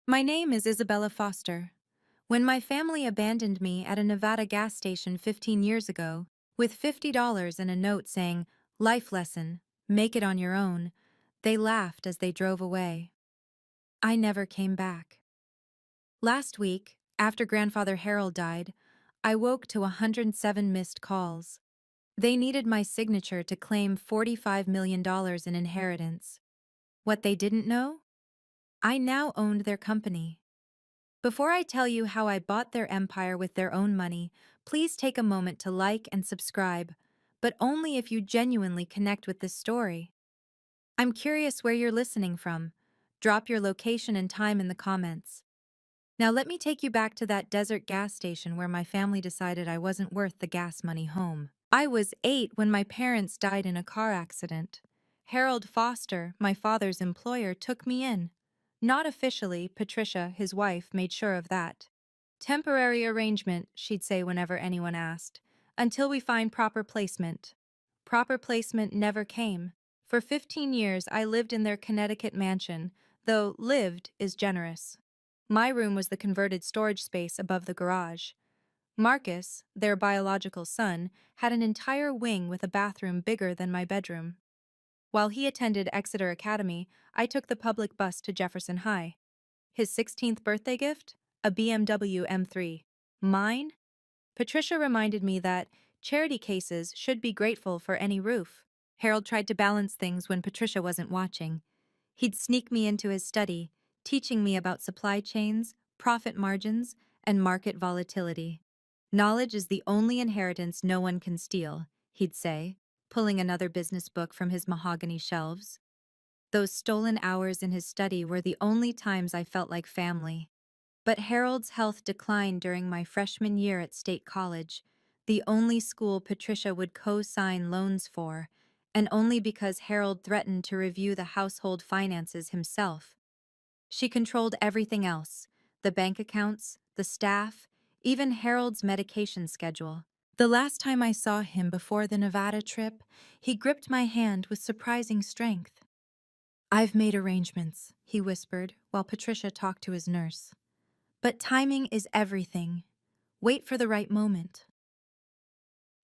My name is Isabella Foster. When my family abandoned me at a Nevada gas station 15 years ago, with $50 and a note saying, "Life lesson, make it on your own," they laughed as they drove away. I never came back. Last week, after Grandfather Harold died, I woke to 107 missed calls. They needed my signature to claim $45 million in inheritance. What they didn't know? I now owned their company. Before I tell you how I bought their empire with their own money, please take a moment to like and subscribe, but only if you genuinely connect with this story. I'm curious where you're listening from. Drop your location and time in the comments. Now let me take you back to that desert gas station where my family decided I wasn't worth the gas money home. I was 8 when my parents died in a car accident. Harold Foster, my father's employer, took me in. Not officially, Patricia, his wife, made sure of that. Temporary arrangement, she'd say whenever anyone asked, until we find proper placement. Proper placement never came. For 15 years, I lived in their Connecticut mansion, though lived is generous. My room was the converted storage space above the garage. Marcus, their biological son, had an entire wing with a bathroom bigger than my bedroom. While he attended Exeter Academy, I took the public bus to Jefferson High. His 16th birthday gift? A BMW M3. Mine? Patricia reminded me that charity cases should be grateful for any roof. Harold tried to balance things when Patricia wasn't watching. He'd sneak me into his study, teaching me about supply chains, profit margins, and market volatility. Knowledge is the only inheritance no one can steal, he'd say, pulling another business book from his mahogany shelves. Those stolen hours in his study were the only times I felt like family. But Harold's health declined during my freshman year at State College, the only school Patricia would co-sign loans for, and only because Harold threatened to review the household finances himself. She controlled everything else, the bank accounts, the staff, even Harold's medication schedule. The last time I saw him before the Nevada trip, he gripped my hand with surprising strength. "I've made arrangements," he whispered while Patricia talked to his nurse. "But timing is everything. Wait for the right moment."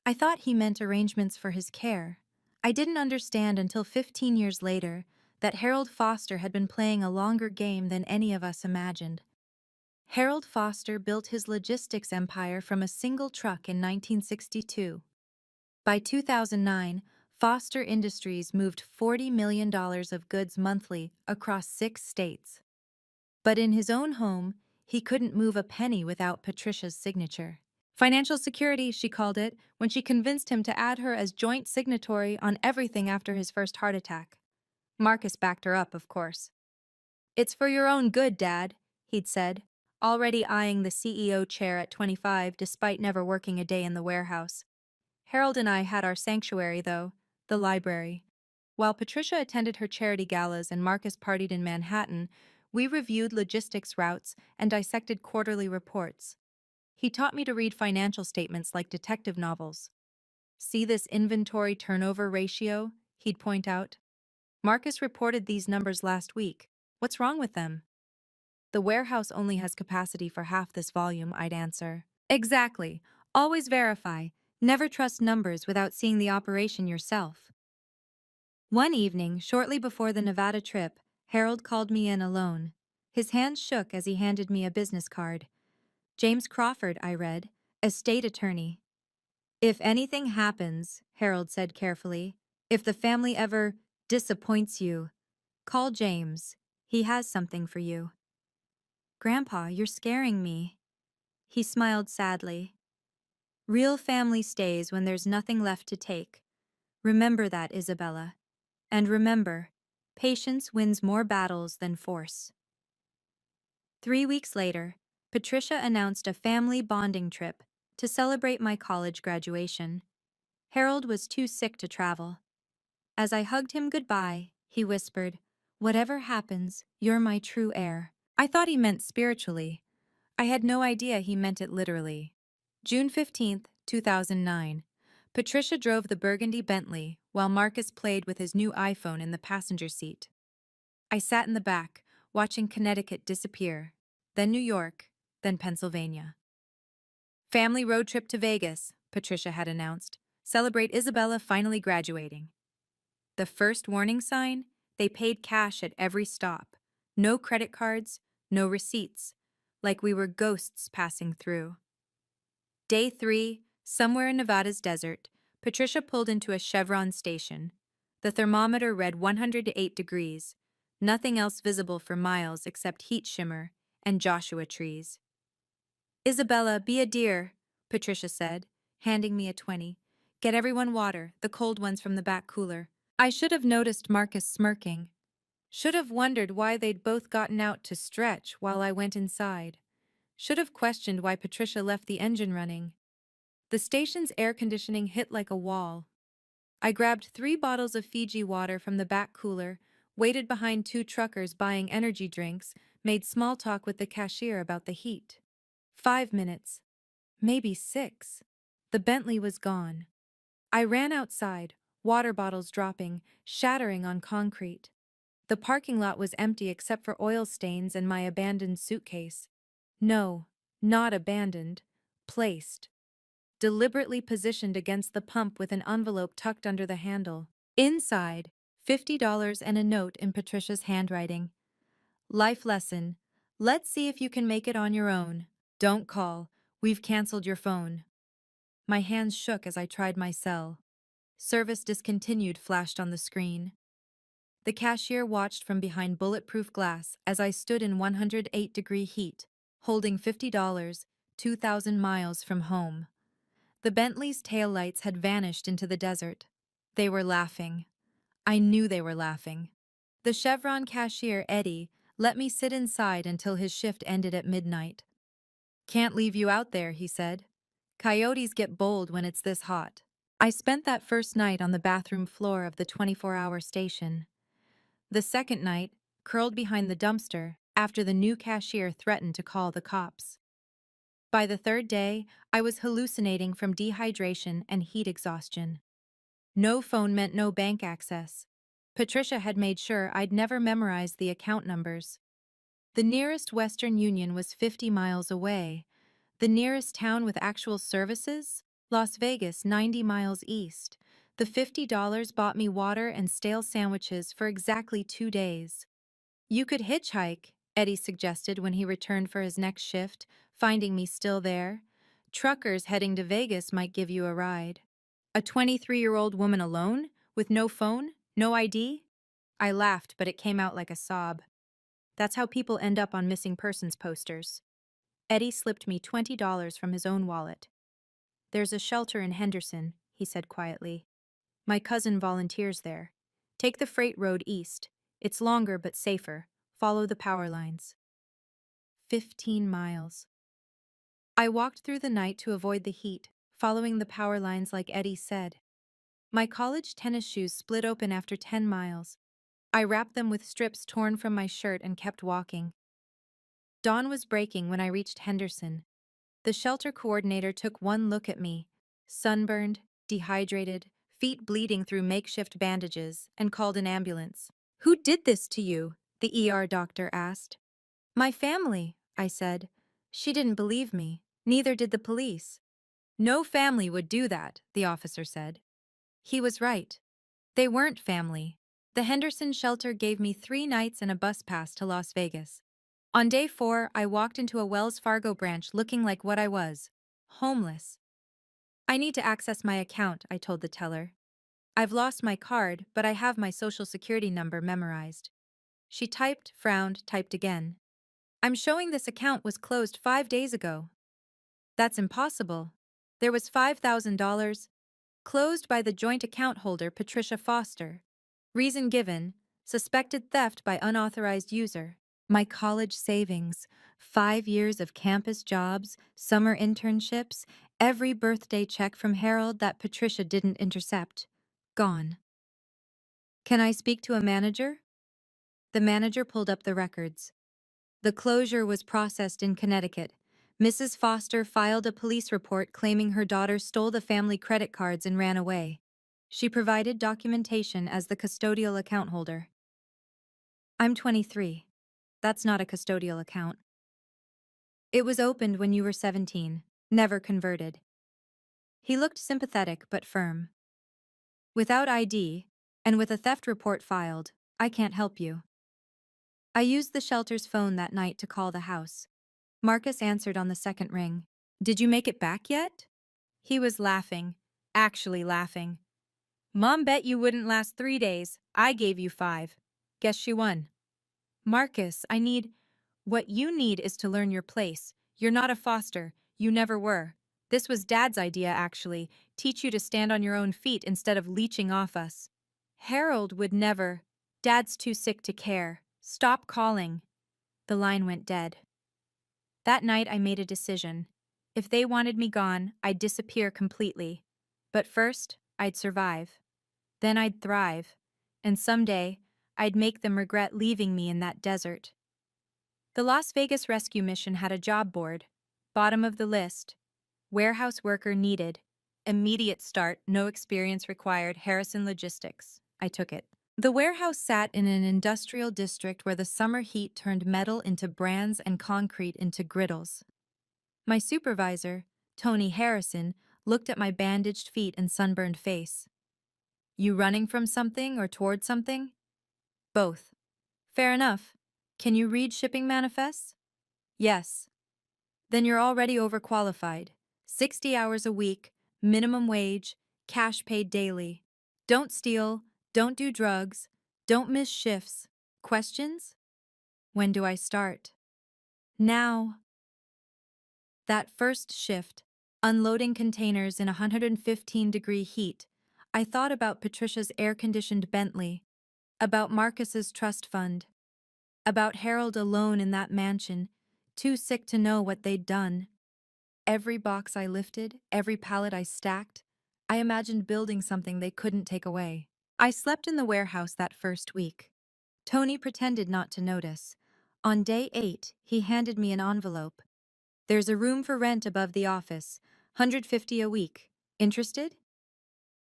I thought he meant arrangements for his care. I didn't understand until 15 years later that Harold Foster had been playing a longer game than any of us imagined. Harold Foster built his logistics empire from a single truck in 1962. By 2009, Foster Industries moved $40 million of goods monthly across 6 states. But in his own home, he couldn't move a penny without Patricia's signature. Financial security, she called it, when she convinced him to add her as joint signatory on everything after his first heart attack. Marcus backed her up, of course. "It's for your own good, Dad," he'd said, already eyeing the CEO chair at 25 despite never working a day in the warehouse. Harold and I had our sanctuary, though, the library. While Patricia attended her charity galas and Marcus partied in Manhattan, we reviewed logistics routes and dissected quarterly reports. He taught me to read financial statements like detective novels. "See this inventory turnover ratio?" he'd point out. "Marcus reported these numbers last week. What's wrong with them?" "The warehouse only has capacity for half this volume," I'd answer. "Exactly. Always verify. Never trust numbers without seeing the operation yourself." One evening, shortly before the Nevada trip, Harold called me in alone. His hands shook as he handed me a business card. "James Crawford," I read, "estate attorney." "If anything happens," Harold said carefully, "if the family ever disappoints you, call James. He has something for you." "Grandpa, you're scaring me." He smiled sadly. "Real family stays when there's nothing left to take. Remember that, Isabella. And remember, patience wins more battles than force." 3 weeks later, Patricia announced a family bonding trip to celebrate my college graduation. Harold was too sick to travel. As I hugged him goodbye, he whispered, "Whatever happens, you're my true heir." I thought he meant spiritually. I had no idea he meant it literally. June 15th, 2009. Patricia drove the burgundy Bentley while Marcus played with his new iPhone in the passenger seat. I sat in the back, watching Connecticut disappear, then New York, then Pennsylvania. Family road trip to Vegas, Patricia had announced. Celebrate Isabella finally graduating. The first warning sign? They paid cash at every stop. No credit cards, no receipts. Like we were ghosts passing through. Day 3, somewhere in Nevada's desert, Patricia pulled into a Chevron station. The thermometer read 108 degrees, nothing else visible for miles except heat shimmer and Joshua trees. Isabella, be a dear, Patricia said, handing me a 20. Get everyone water, the cold ones from the back cooler. I should have noticed Marcus smirking. Should have wondered why they'd both gotten out to stretch while I went inside. Should have questioned why Patricia left the engine running. The station's air conditioning hit like a wall. I grabbed 3 bottles of Fiji water from the back cooler, waited behind 2 truckers buying energy drinks, made small talk with the cashier about the heat. 5 minutes. Maybe 6. The Bentley was gone. I ran outside, water bottles dropping, shattering on concrete. The parking lot was empty except for oil stains and my abandoned suitcase. No, not abandoned. Placed. Deliberately positioned against the pump with an envelope tucked under the handle. Inside, $50 and a note in Patricia's handwriting. Life lesson. Let's see if you can make it on your own. Don't call. We've canceled your phone. My hands shook as I tried my cell. Service discontinued flashed on the screen. The cashier watched from behind bulletproof glass as I stood in 108-degree heat, holding $50, 2,000 miles from home. The Bentley's taillights had vanished into the desert. They were laughing. I knew they were laughing. The Chevron cashier, Eddie, let me sit inside until his shift ended at midnight. Can't leave you out there, he said. Coyotes get bold when it's this hot. I spent that first night on the bathroom floor of the 24-hour station. The second night, curled behind the dumpster, after the new cashier threatened to call the cops. By the third day, I was hallucinating from dehydration and heat exhaustion. No phone meant no bank access. Patricia had made sure I'd never memorized the account numbers. The nearest Western Union was 50 miles away. The nearest town with actual services? Las Vegas, 90 miles east. The $50 bought me water and stale sandwiches for exactly 2 days. You could hitchhike, Eddie suggested when he returned for his next shift, finding me still there. Truckers heading to Vegas might give you a ride. A 23-year-old woman alone? With no phone? No ID? I laughed, but it came out like a sob. That's how people end up on missing persons posters. Eddie slipped me $20 from his own wallet. There's a shelter in Henderson, he said quietly. My cousin volunteers there. Take the freight road east. It's longer but safer. Follow the power lines. 15 miles. I walked through the night to avoid the heat, following the power lines like Eddie said. My college tennis shoes split open after 10 miles. I wrapped them with strips torn from my shirt and kept walking. Dawn was breaking when I reached Henderson. The shelter coordinator took one look at me, sunburned, dehydrated, feet bleeding through makeshift bandages, and called an ambulance. Who did this to you? The ER doctor asked. My family, I said. She didn't believe me. Neither did the police. No family would do that, the officer said. He was right. They weren't family. The Henderson shelter gave me 3 nights and a bus pass to Las Vegas. On day 4, I walked into a Wells Fargo branch looking like what I was, homeless. I need to access my account, I told the teller. I've lost my card, but I have my social security number memorized. She typed, frowned, typed again. I'm showing this account was closed 5 days ago. That's impossible. There was $5,000, closed by the joint account holder Patricia Foster. Reason given, suspected theft by unauthorized user. My college savings, 5 years of campus jobs, summer internships, every birthday check from Harold that Patricia didn't intercept. Gone. Can I speak to a manager? The manager pulled up the records. The closure was processed in Connecticut. Mrs. Foster filed a police report claiming her daughter stole the family credit cards and ran away. She provided documentation as the custodial account holder. I'm 23. That's not a custodial account. It was opened when you were 17, never converted. He looked sympathetic but firm. Without ID, and with a theft report filed, I can't help you. I used the shelter's phone that night to call the house. Marcus answered on the second ring. Did you make it back yet? He was laughing, actually laughing. Mom bet you wouldn't last 3 days. I gave you 5. Guess she won. Marcus, what you need is to learn your place. You're not a foster. You never were. This was Dad's idea, actually. Teach you to stand on your own feet instead of leeching off us. Harold would never. Dad's too sick to care. Stop calling. The line went dead. That night I made a decision. If they wanted me gone, I'd disappear completely. But first, I'd survive. Then I'd thrive. And someday, I'd make them regret leaving me in that desert. The Las Vegas rescue mission had a job board. Bottom of the list. Warehouse worker needed. Immediate start, no experience required, Harrison Logistics. I took it. The warehouse sat in an industrial district where the summer heat turned metal into brands and concrete into griddles. My supervisor, Tony Harrison, looked at my bandaged feet and sunburned face. You running from something or toward something? Both. Fair enough. Can you read shipping manifests? Yes. Then you're already overqualified. 60 hours a week, minimum wage, cash paid daily. Don't steal, don't do drugs, don't miss shifts. Questions? When do I start? Now. That first shift, unloading containers in 115-degree heat, I thought about Patricia's air-conditioned Bentley, about Marcus's trust fund, about Harold alone in that mansion, too sick to know what they'd done. Every box I lifted, every pallet I stacked, I imagined building something they couldn't take away. I slept in the warehouse that first week. Tony pretended not to notice. On day 8, he handed me an envelope. There's a room for rent above the office, $150 a week. Interested?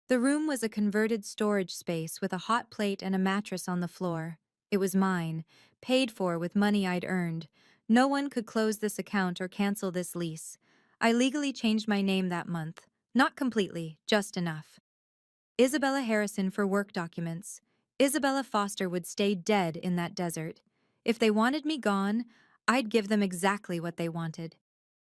The room was a converted storage space with a hot plate and a mattress on the floor. It was mine, paid for with money I'd earned. No one could close this account or cancel this lease. I legally changed my name that month. Not completely, just enough. Isabella Harrison for work documents. Isabella Foster would stay dead in that desert. If they wanted me gone, I'd give them exactly what they wanted.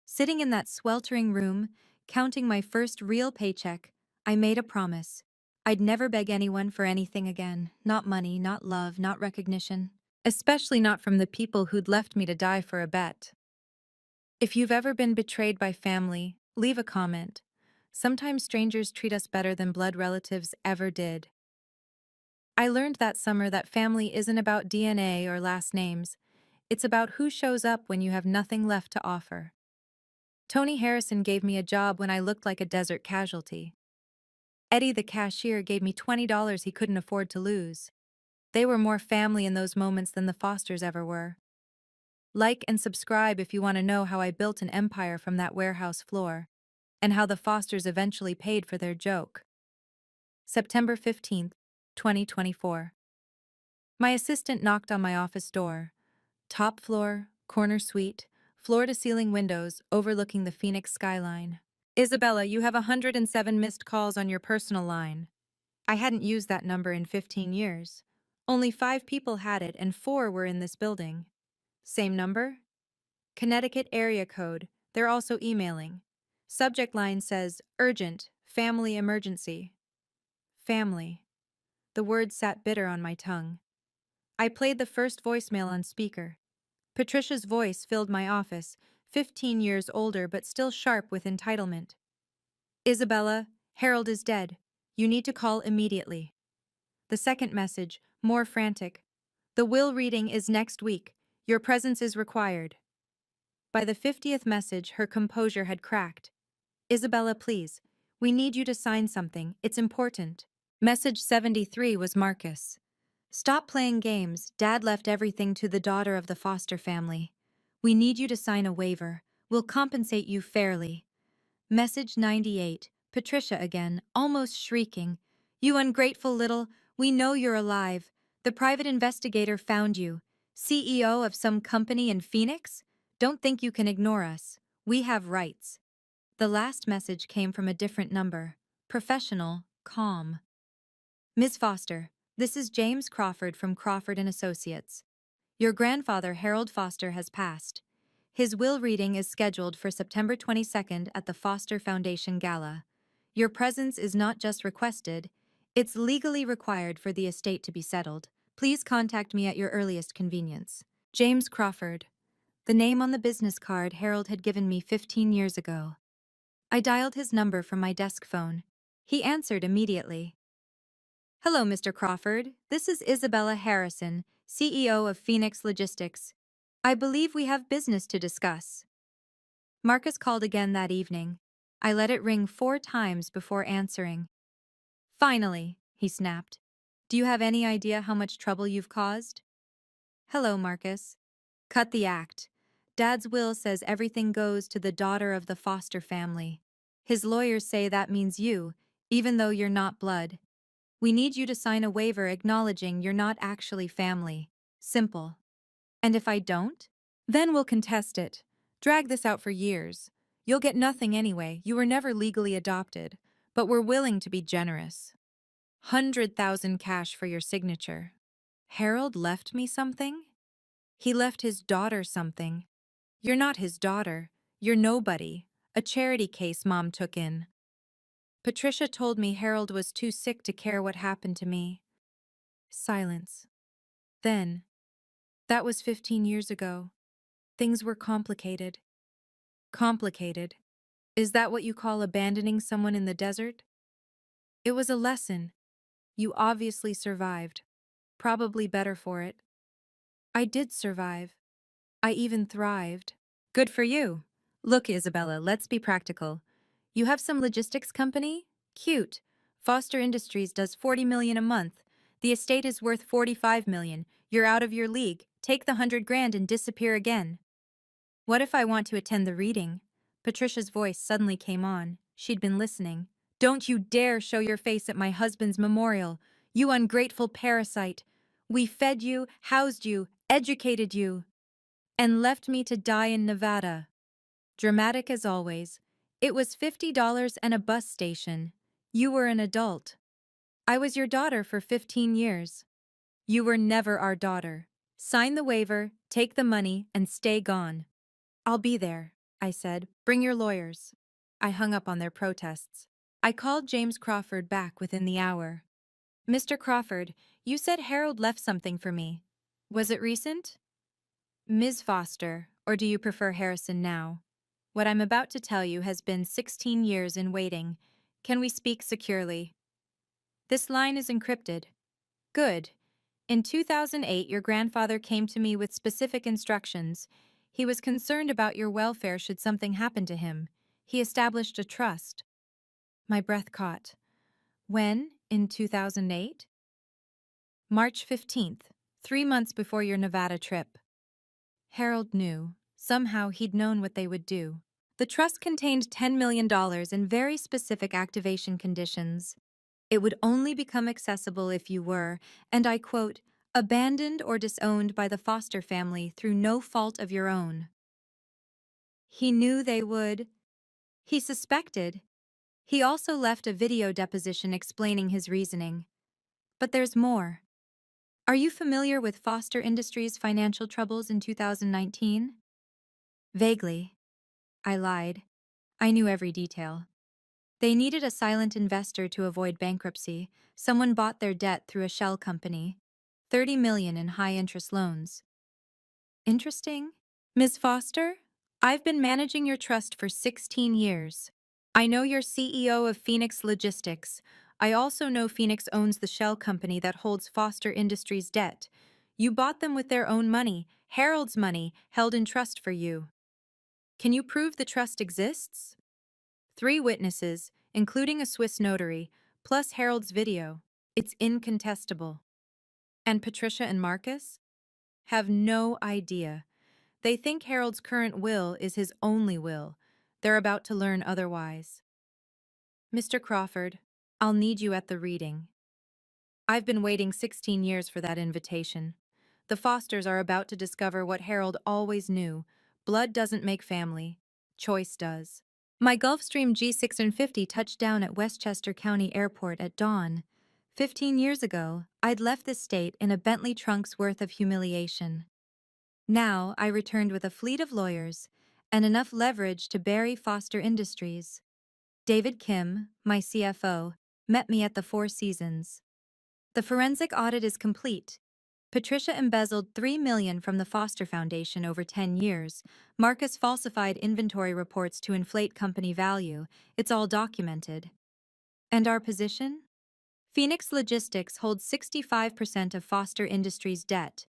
Sitting in that sweltering room, counting my first real paycheck, I made a promise. I'd never beg anyone for anything again. Not money, not love, not recognition. Especially not from the people who'd left me to die for a bet. If you've ever been betrayed by family, leave a comment. Sometimes strangers treat us better than blood relatives ever did. I learned that summer that family isn't about DNA or last names. It's about who shows up when you have nothing left to offer. Tony Harrison gave me a job when I looked like a desert casualty. Eddie the cashier gave me $20 he couldn't afford to lose. They were more family in those moments than the Fosters ever were. Like and subscribe if you want to know how I built an empire from that warehouse floor, and how the Fosters eventually paid for their joke. September 15th, 2024. My assistant knocked on my office door. Top floor, corner suite, floor-to-ceiling windows overlooking the Phoenix skyline. Isabella, you have 107 missed calls on your personal line. I hadn't used that number in 15 years. Only 5 people had it and 4 were in this building. Same number? Connecticut area code. They're also emailing. Subject line says, urgent, family emergency. Family. The word sat bitter on my tongue. I played the first voicemail on speaker. Patricia's voice filled my office, 15 years older but still sharp with entitlement. Isabella, Harold is dead. You need to call immediately. The second message, more frantic. The will reading is next week. Your presence is required. By the 50th message, her composure had cracked. Isabella, please. We need you to sign something. It's important. Message 73 was Marcus. Stop playing games. Dad left everything to the daughter of the Foster family. We need you to sign a waiver. We'll compensate you fairly. Message 98. Patricia again, almost shrieking. You ungrateful little, we know you're alive. The private investigator found you. CEO of some company in Phoenix? Don't think you can ignore us. We have rights. The last message came from a different number. Professional, calm. Ms. Foster, this is James Crawford from Crawford and Associates. Your grandfather, Harold Foster, has passed. His will reading is scheduled for September 22nd at the Foster Foundation Gala. Your presence is not just requested, it's legally required for the estate to be settled. Please contact me at your earliest convenience. James Crawford, the name on the business card Harold had given me 15 years ago. I dialed his number from my desk phone. He answered immediately. Hello, Mr. Crawford. This is Isabella Harrison, CEO of Phoenix Logistics. I believe we have business to discuss. Marcus called again that evening. I let it ring 4 times before answering. Finally, he snapped. Do you have any idea how much trouble you've caused? Hello, Marcus. Cut the act. Dad's will says everything goes to the daughter of the Foster family. His lawyers say that means you, even though you're not blood. We need you to sign a waiver acknowledging you're not actually family. Simple. And if I don't? Then we'll contest it. Drag this out for years. You'll get nothing anyway. You were never legally adopted, but we're willing to be generous. 100,000 cash for your signature. Harold left me something? He left his daughter something. You're not his daughter. You're nobody. A charity case Mom took in. Patricia told me Harold was too sick to care what happened to me. Silence. Then, that was 15 years ago. Things were complicated. Complicated. Is that what you call abandoning someone in the desert? It was a lesson. You obviously survived. Probably better for it. I did survive. I even thrived. Good for you. Look, Isabella, let's be practical. You have some logistics company? Cute. Foster Industries does 40 million a month. The estate is worth 45 million. You're out of your league. Take the 100 grand and disappear again. What if I want to attend the reading? Patricia's voice suddenly came on. She'd been listening. Don't you dare show your face at my husband's memorial. You ungrateful parasite. We fed you, housed you, educated you, and left me to die in Nevada. Dramatic as always. It was $50 and a bus station. You were an adult. I was your daughter for 15 years. You were never our daughter. Sign the waiver, take the money, and stay gone. I'll be there, I said. Bring your lawyers. I hung up on their protests. I called James Crawford back within the hour. Mr. Crawford, you said Harold left something for me. Was it recent? Ms. Foster, or do you prefer Harrison now? What I'm about to tell you has been 16 years in waiting. Can we speak securely? This line is encrypted. Good. In 2008, your grandfather came to me with specific instructions. He was concerned about your welfare should something happen to him. He established a trust. My breath caught. When? In 2008? March 15th, 3 months before your Nevada trip. Harold knew. Somehow he'd known what they would do. The trust contained $10 million in very specific activation conditions. It would only become accessible if you were, and I quote, abandoned or disowned by the Foster family through no fault of your own. He knew they would. He suspected. He also left a video deposition explaining his reasoning. But there's more. Are you familiar with Foster Industries' financial troubles in 2019? Vaguely. I lied. I knew every detail. They needed a silent investor to avoid bankruptcy. Someone bought their debt through a shell company. 30 million in high-interest loans. Interesting. Ms. Foster, I've been managing your trust for 16 years. I know you're CEO of Phoenix Logistics. I also know Phoenix owns the shell company that holds Foster Industries' debt. You bought them with their own money, Harold's money, held in trust for you. Can you prove the trust exists? 3 witnesses, including a Swiss notary, plus Harold's video. It's incontestable. And Patricia and Marcus? Have no idea. They think Harold's current will is his only will. They're about to learn otherwise. Mr. Crawford, I'll need you at the reading. I've been waiting 16 years for that invitation. The Fosters are about to discover what Harold always knew: blood doesn't make family, choice does. My Gulfstream G650 touched down at Westchester County Airport at dawn. 15 years ago, I'd left the state in a Bentley trunk's worth of humiliation. Now, I returned with a fleet of lawyers and enough leverage to bury Foster Industries. David Kim, my CFO, met me at the Four Seasons. The forensic audit is complete. Patricia embezzled $3 million from the Foster Foundation over 10 years. Marcus falsified inventory reports to inflate company value. It's all documented. And our position? Phoenix Logistics holds 65% of Foster Industries' debt.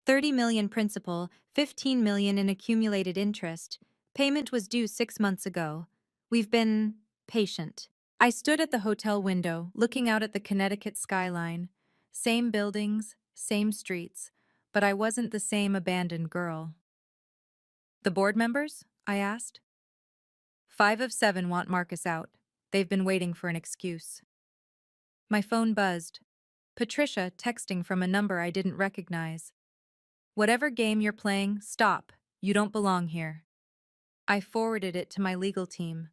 30 million principal, 15 million in accumulated interest. Payment was due 6 months ago. We've been patient. I stood at the hotel window, looking out at the Connecticut skyline. Same buildings, same streets, but I wasn't the same abandoned girl. The board members? I asked. 5 of 7 want Marcus out. They've been waiting for an excuse. My phone buzzed. Patricia texting from a number I didn't recognize. Whatever game you're playing, stop. You don't belong here. I forwarded it to my legal team.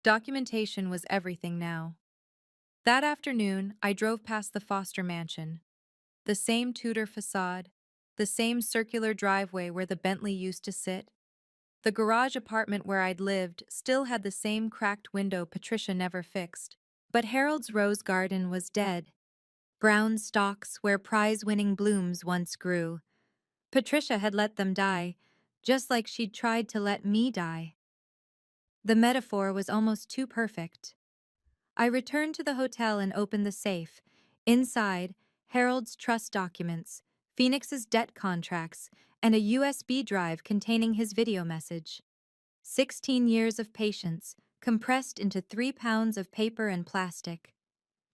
Documentation was everything now. That afternoon, I drove past the Foster mansion. The same Tudor facade, the same circular driveway where the Bentley used to sit. The garage apartment where I'd lived still had the same cracked window Patricia never fixed. But Harold's rose garden was dead. Brown stalks where prize-winning blooms once grew. Patricia had let them die, just like she'd tried to let me die. The metaphor was almost too perfect. I returned to the hotel and opened the safe. Inside, Harold's trust documents, Phoenix's debt contracts, and a USB drive containing his video message. 16 years of patience, compressed into 3 pounds of paper and plastic.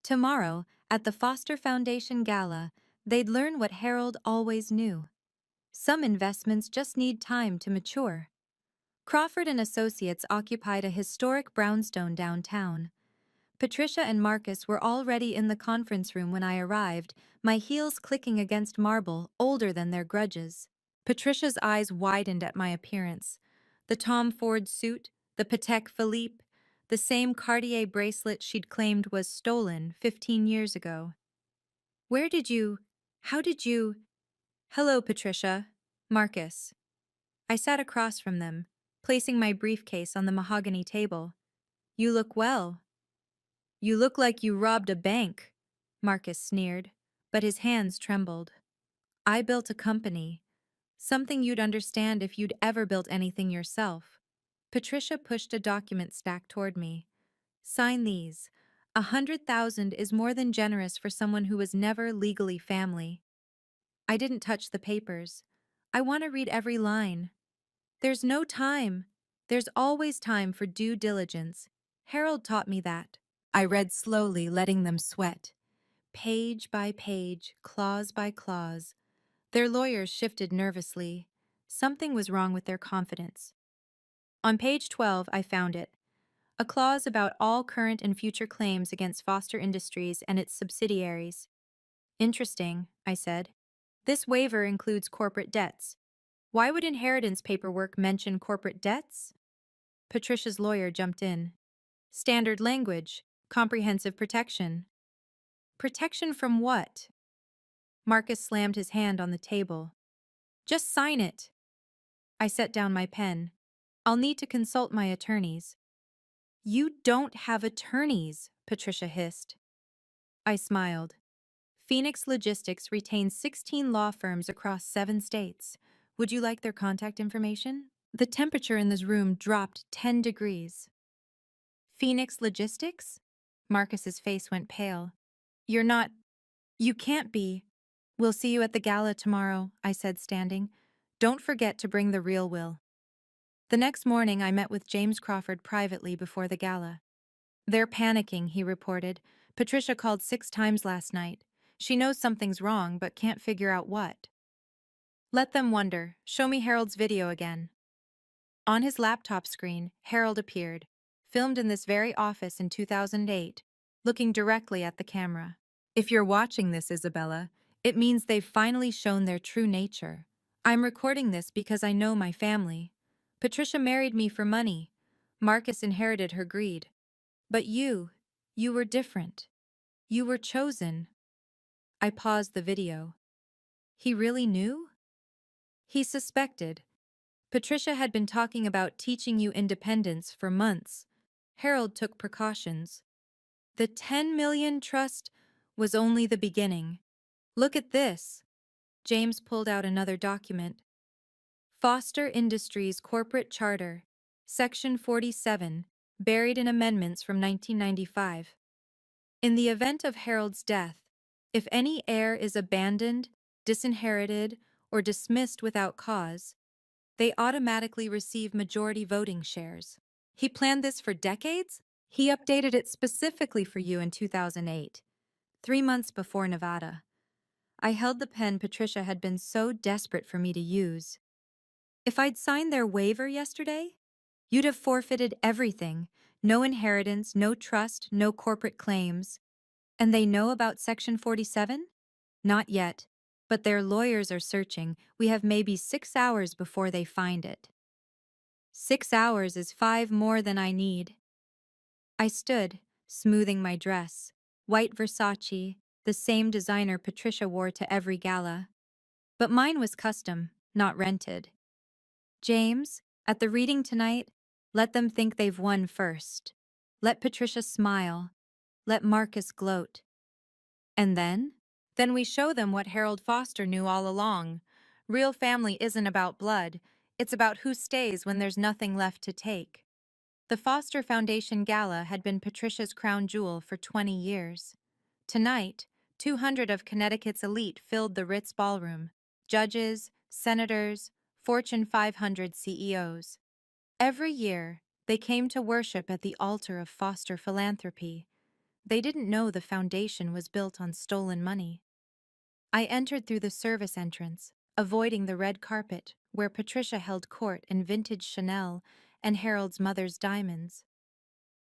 Tomorrow, at the Foster Foundation Gala, they'd learn what Harold always knew. Some investments just need time to mature. Crawford and Associates occupied a historic brownstone downtown. Patricia and Marcus were already in the conference room when I arrived, my heels clicking against marble older than their grudges. Patricia's eyes widened at my appearance. The Tom Ford suit, the Patek Philippe, the same Cartier bracelet she'd claimed was stolen 15 years ago. How did you... Hello, Patricia. Marcus. I sat across from them, placing my briefcase on the mahogany table. You look well. You look like you robbed a bank, Marcus sneered, but his hands trembled. I built a company, something you'd understand if you'd ever built anything yourself. Patricia pushed a document stack toward me. Sign these. 100,000 is more than generous for someone who was never legally family. I didn't touch the papers. I want to read every line. There's no time. There's always time for due diligence. Harold taught me that. I read slowly, letting them sweat. Page by page, clause by clause. Their lawyers shifted nervously. Something was wrong with their confidence. On page 12, I found it. A clause about all current and future claims against Foster Industries and its subsidiaries. Interesting, I said. This waiver includes corporate debts. Why would inheritance paperwork mention corporate debts? Patricia's lawyer jumped in. Standard language. Comprehensive protection. Protection from what? Marcus slammed his hand on the table. Just sign it. I set down my pen. I'll need to consult my attorneys. You don't have attorneys, Patricia hissed. I smiled. Phoenix Logistics retains 16 law firms across 7 states. Would you like their contact information? The temperature in this room dropped 10 degrees. Phoenix Logistics? Marcus's face went pale. You can't be. We'll see you at the gala tomorrow, I said, standing. Don't forget to bring the real will. The next morning, I met with James Crawford privately before the gala. They're panicking, he reported. Patricia called 6 times last night. She knows something's wrong, but can't figure out what. Let them wonder. Show me Harold's video again. On his laptop screen, Harold appeared, filmed in this very office in 2008, looking directly at the camera. If you're watching this, Isabella, It means they've finally shown their true nature. I'm recording this because I know my family. Patricia married me for money. Marcus inherited her greed. But you were different. You were chosen. I paused the video. He really knew? He suspected. Patricia had been talking about teaching you independence for months. Harold took precautions. The 10 million trust was only the beginning. Look at this. James pulled out another document. Foster Industries Corporate Charter, Section 47, buried in amendments from 1995. In the event of Harold's death, if any heir is abandoned, disinherited, or dismissed without cause, they automatically receive majority voting shares. He planned this for decades? He updated it specifically for you in 2008, 3 months before Nevada. I held the pen Patricia had been so desperate for me to use. If I'd signed their waiver yesterday, you'd have forfeited everything. No inheritance, no trust, no corporate claims. And they know about Section 47? Not yet, but their lawyers are searching. We have maybe 6 hours before they find it. 6 hours is 5 more than I need. I stood, smoothing my dress. White Versace, the same designer Patricia wore to every gala. But mine was custom, not rented. James, at the reading tonight, let them think they've won first. Let Patricia smile. Let Marcus gloat. And then? Then we show them what Harold Foster knew all along. Real family isn't about blood. It's about who stays when there's nothing left to take. The Foster Foundation Gala had been Patricia's crown jewel for 20 years. Tonight, 200 of Connecticut's elite filled the Ritz ballroom. Judges, senators, Fortune 500 CEOs. Every year, they came to worship at the altar of Foster philanthropy. They didn't know the foundation was built on stolen money. I entered through the service entrance, avoiding the red carpet where Patricia held court in vintage Chanel and Harold's mother's diamonds.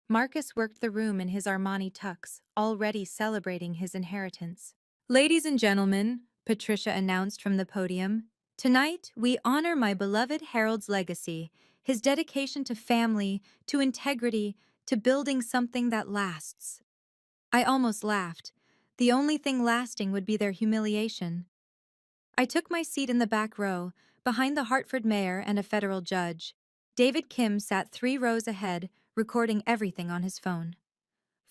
Marcus worked the room in his Armani tux, already celebrating his inheritance. Ladies and gentlemen, Patricia announced from the podium, tonight we honor my beloved Harold's legacy, his dedication to family, to integrity, to building something that lasts. I almost laughed. The only thing lasting would be their humiliation. I took my seat in the back row, behind the Hartford mayor and a federal judge. David Kim sat 3 rows ahead, recording everything on his phone.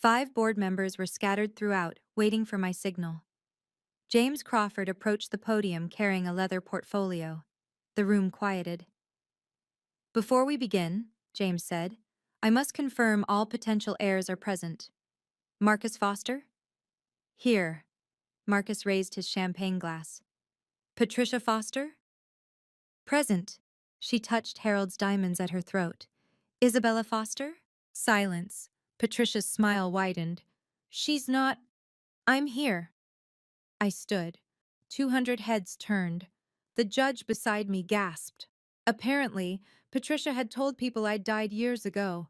5 board members were scattered throughout, waiting for my signal. James Crawford approached the podium carrying a leather portfolio. The room quieted. Before we begin, James said, I must confirm all potential heirs are present. Marcus Foster? Here. Marcus raised his champagne glass. Patricia Foster? Present. She touched Harold's diamonds at her throat. Isabella Foster? Silence. Patricia's smile widened. She's not. I'm here. I stood. 200 heads turned. The judge beside me gasped. Apparently, Patricia had told people I'd died years ago.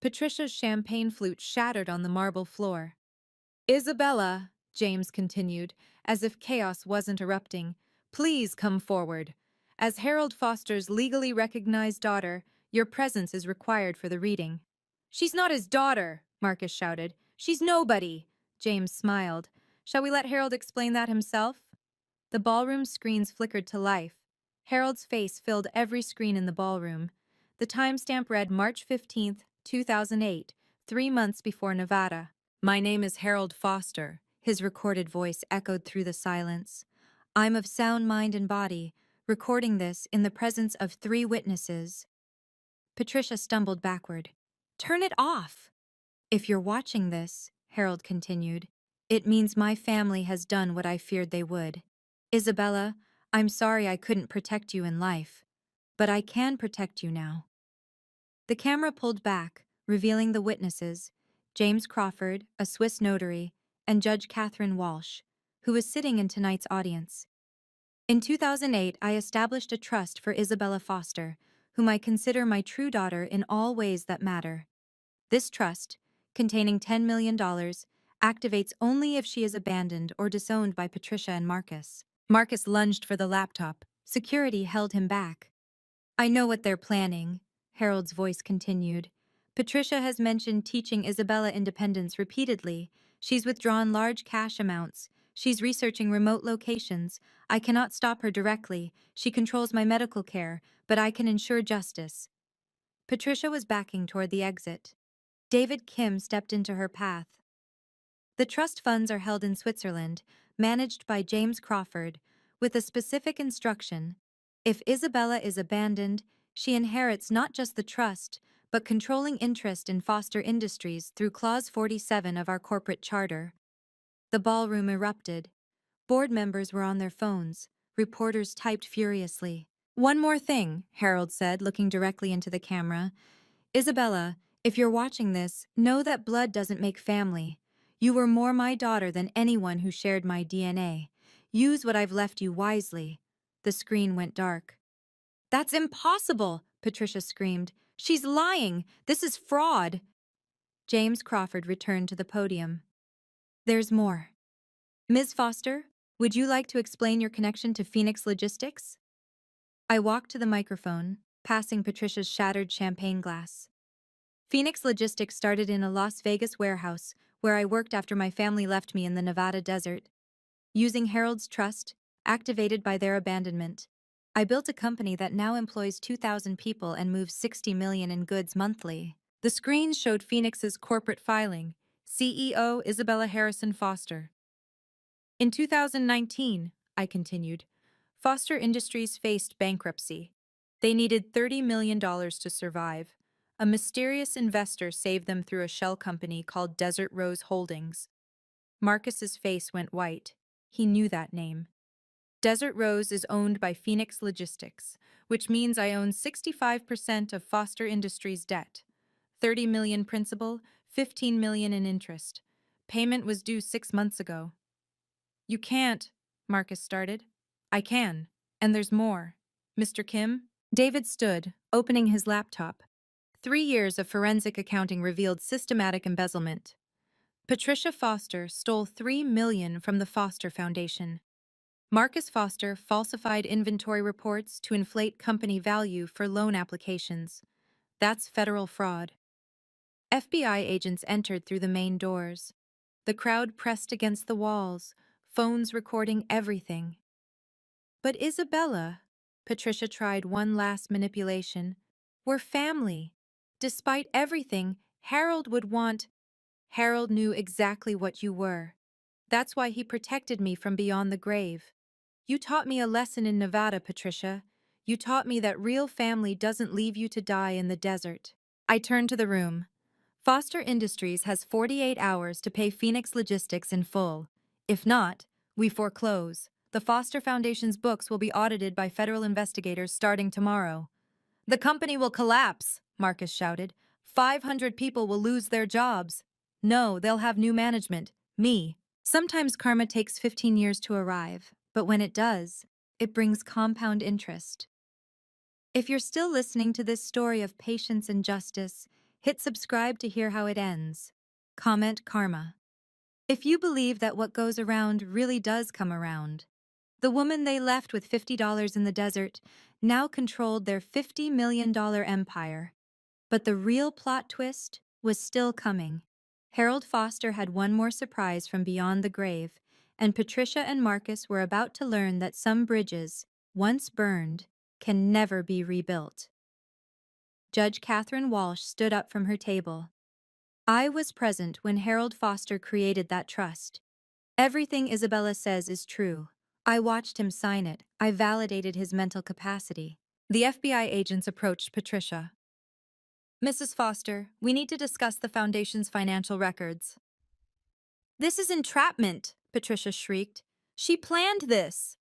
Patricia's champagne flute shattered on the marble floor. Isabella, James continued, as if chaos wasn't erupting, please come forward. As Harold Foster's legally recognized daughter, your presence is required for the reading. She's not his daughter, Marcus shouted. She's nobody. James smiled. Shall we let Harold explain that himself? The ballroom screens flickered to life. Harold's face filled every screen in the ballroom. The timestamp read March 15th, 2008, 3 months before Nevada. My name is Harold Foster, his recorded voice echoed through the silence. I'm of sound mind and body, recording this in the presence of 3 witnesses. Patricia stumbled backward. Turn it off! If you're watching this, Harold continued, it means my family has done what I feared they would. Isabella, I'm sorry I couldn't protect you in life, but I can protect you now. The camera pulled back, revealing the witnesses, James Crawford, a Swiss notary, and Judge Catherine Walsh, who was sitting in tonight's audience. In 2008, I established a trust for Isabella Foster, whom I consider my true daughter in all ways that matter. This trust, containing $10 million, activates only if she is abandoned or disowned by Patricia and Marcus. Marcus lunged for the laptop. Security held him back. I know what they're planning, Harold's voice continued. Patricia has mentioned teaching Isabella independence repeatedly. She's withdrawn large cash amounts. She's researching remote locations. I cannot stop her directly. She controls my medical care, but I can ensure justice. Patricia was backing toward the exit. David Kim stepped into her path. The trust funds are held in Switzerland, managed by James Crawford, with a specific instruction. If Isabella is abandoned, she inherits not just the trust, but controlling interest in Foster Industries through Clause 47 of our corporate charter. The ballroom erupted. Board members were on their phones. Reporters typed furiously. One more thing, Harold said, looking directly into the camera. Isabella, if you're watching this, know that blood doesn't make family. You were more my daughter than anyone who shared my DNA. Use what I've left you wisely. The screen went dark. That's impossible, Patricia screamed. She's lying. This is fraud. James Crawford returned to the podium. There's more. Ms. Foster, would you like to explain your connection to Phoenix Logistics? I walked to the microphone, passing Patricia's shattered champagne glass. Phoenix Logistics started in a Las Vegas warehouse where I worked after my family left me in the Nevada desert. Using Harold's trust, activated by their abandonment, I built a company that now employs 2,000 people and moves 60 million in goods monthly. The screen showed Phoenix's corporate filing, CEO Isabella Harrison Foster. In 2019, I continued, Foster Industries faced bankruptcy. They needed $30 million to survive. A mysterious investor saved them through a shell company called Desert Rose Holdings. Marcus's face went white. He knew that name. Desert Rose is owned by Phoenix Logistics, which means I own 65% of Foster Industries' debt. 30 million principal, 15 million in interest. Payment was due 6 months ago. You can't, Marcus started. I can. And there's more. Mr. Kim? David stood, opening his laptop. 3 years of forensic accounting revealed systematic embezzlement. Patricia Foster stole $3 million from the Foster Foundation. Marcus Foster falsified inventory reports to inflate company value for loan applications. That's federal fraud. FBI agents entered through the main doors. The crowd pressed against the walls, phones recording everything. But Isabella, Patricia tried one last manipulation. We're family. Despite everything, Harold would want. Harold knew exactly what you were. That's why he protected me from beyond the grave. You taught me a lesson in Nevada, Patricia. You taught me that real family doesn't leave you to die in the desert. I turned to the room. Foster Industries has 48 hours to pay Phoenix Logistics in full. If not, we foreclose. The Foster Foundation's books will be audited by federal investigators starting tomorrow. The company will collapse, Marcus shouted. 500 people will lose their jobs. No, they'll have new management. Me. Sometimes karma takes 15 years to arrive, but when it does, it brings compound interest. If you're still listening to this story of patience and justice, hit subscribe to hear how it ends. Comment karma. If you believe that what goes around really does come around, the woman they left with $50 in the desert now controlled their $50 million empire. But the real plot twist was still coming. Harold Foster had one more surprise from beyond the grave, and Patricia and Marcus were about to learn that some bridges, once burned, can never be rebuilt. Judge Catherine Walsh stood up from her table. I was present when Harold Foster created that trust. Everything Isabella says is true. I watched him sign it. I validated his mental capacity. The FBI agents approached Patricia. Mrs. Foster, we need to discuss the Foundation's financial records. This is entrapment, Patricia shrieked. She planned this.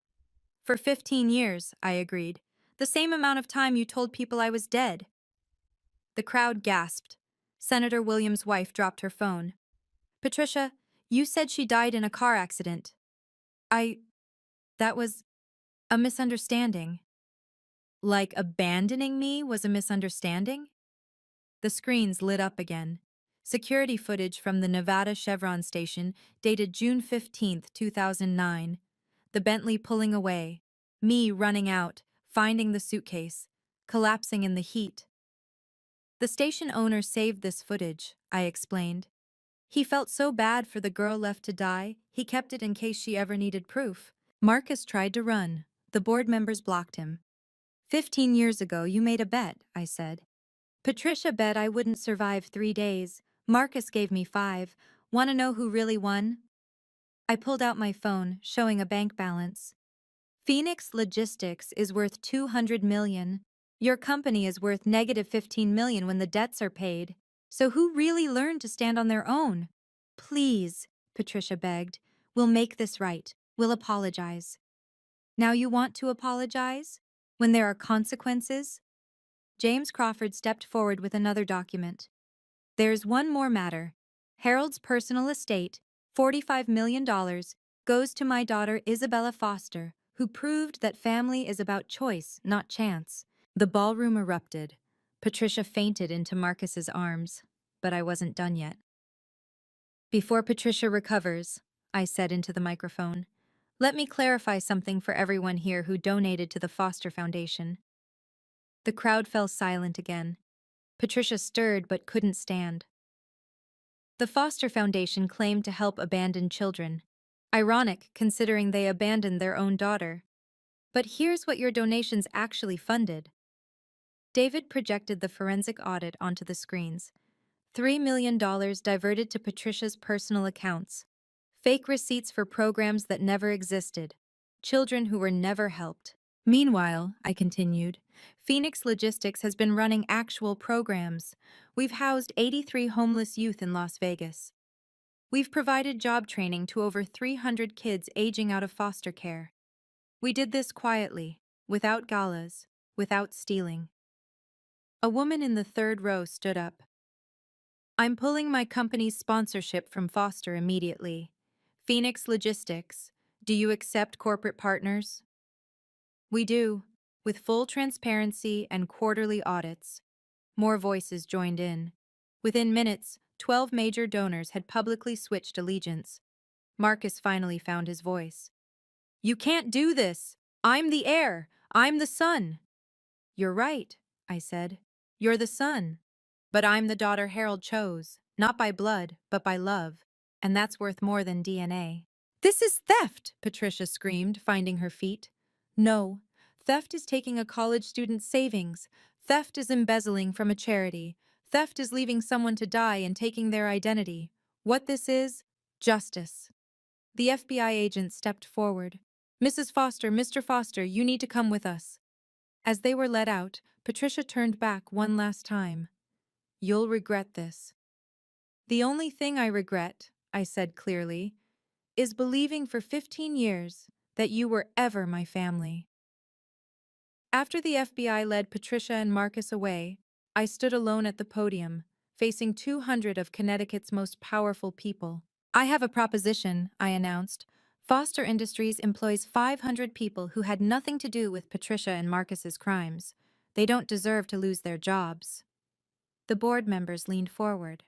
For 15 years, I agreed. The same amount of time you told people I was dead. The crowd gasped. Senator Williams' wife dropped her phone. Patricia, you said she died in a car accident. That was a misunderstanding. Like abandoning me was a misunderstanding? The screens lit up again. Security footage from the Nevada Chevron station dated June 15, 2009. The Bentley pulling away. Me running out, finding the suitcase, collapsing in the heat. The station owner saved this footage, I explained. He felt so bad for the girl left to die, he kept it in case she ever needed proof. Marcus tried to run. The board members blocked him. 15 years ago, you made a bet, I said. Patricia bet I wouldn't survive 3 days. Marcus gave me 5. Want to know who really won? I pulled out my phone, showing a bank balance. Phoenix Logistics is worth $200 million. Your company is worth -$15 million when the debts are paid. So who really learned to stand on their own? Please, Patricia begged. We'll make this right. We'll apologize. Now you want to apologize? When there are consequences? James Crawford stepped forward with another document. There's one more matter. Harold's personal estate, $45 million, goes to my daughter Isabella Foster, who proved that family is about choice, not chance. The ballroom erupted. Patricia fainted into Marcus's arms, but I wasn't done yet. Before Patricia recovers, I said into the microphone, let me clarify something for everyone here who donated to the Foster Foundation. The crowd fell silent again. Patricia stirred but couldn't stand. The Foster Foundation claimed to help abandoned children. Ironic, considering they abandoned their own daughter. But here's what your donations actually funded. David projected the forensic audit onto the screens. $3 million diverted to Patricia's personal accounts. Fake receipts for programs that never existed. Children who were never helped. Meanwhile, I continued, Phoenix Logistics has been running actual programs. We've housed 83 homeless youth in Las Vegas. We've provided job training to over 300 kids aging out of foster care. We did this quietly, without galas, without stealing. A woman in the third row stood up. I'm pulling my company's sponsorship from Foster immediately. Phoenix Logistics, do you accept corporate partners? We do, with full transparency and quarterly audits. More voices joined in. Within minutes, 12 major donors had publicly switched allegiance. Marcus finally found his voice. You can't do this! I'm the heir! I'm the son! You're right, I said. You're the son. But I'm the daughter Harold chose, not by blood, but by love. And that's worth more than DNA. This is theft, Patricia screamed, finding her feet. No, theft is taking a college student's savings. Theft is embezzling from a charity. Theft is leaving someone to die and taking their identity. What this is? Justice. The FBI agent stepped forward. Mrs. Foster, Mr. Foster, you need to come with us. As they were let out, Patricia turned back one last time. You'll regret this. The only thing I regret, I said clearly, is believing for 15 years that you were ever my family. After the FBI led Patricia and Marcus away, I stood alone at the podium, facing 200 of Connecticut's most powerful people. I have a proposition, I announced. Foster Industries employs 500 people who had nothing to do with Patricia and Marcus's crimes. They don't deserve to lose their jobs. The board members leaned forward.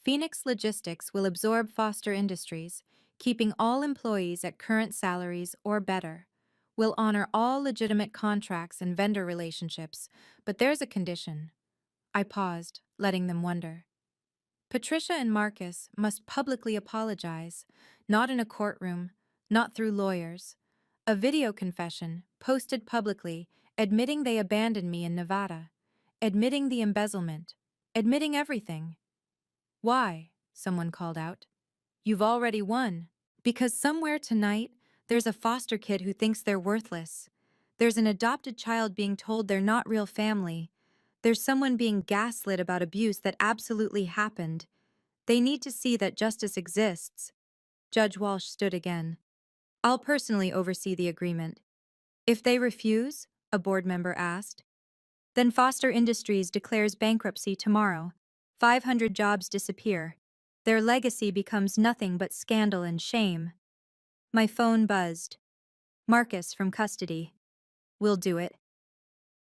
Phoenix Logistics will absorb Foster Industries, keeping all employees at current salaries or better. We'll honor all legitimate contracts and vendor relationships, but there's a condition. I paused, letting them wonder. Patricia and Marcus must publicly apologize, not in a courtroom, not through lawyers. A video confession, posted publicly, admitting they abandoned me in Nevada, admitting the embezzlement, admitting everything. Why? Someone called out. You've already won. Because somewhere tonight, there's a foster kid who thinks they're worthless. There's an adopted child being told they're not real family. There's someone being gaslit about abuse that absolutely happened. They need to see that justice exists. Judge Walsh stood again. I'll personally oversee the agreement. If they refuse, a board member asked, then Foster Industries declares bankruptcy tomorrow. 500 jobs disappear. Their legacy becomes nothing but scandal and shame. My phone buzzed. Marcus from custody. We'll do it.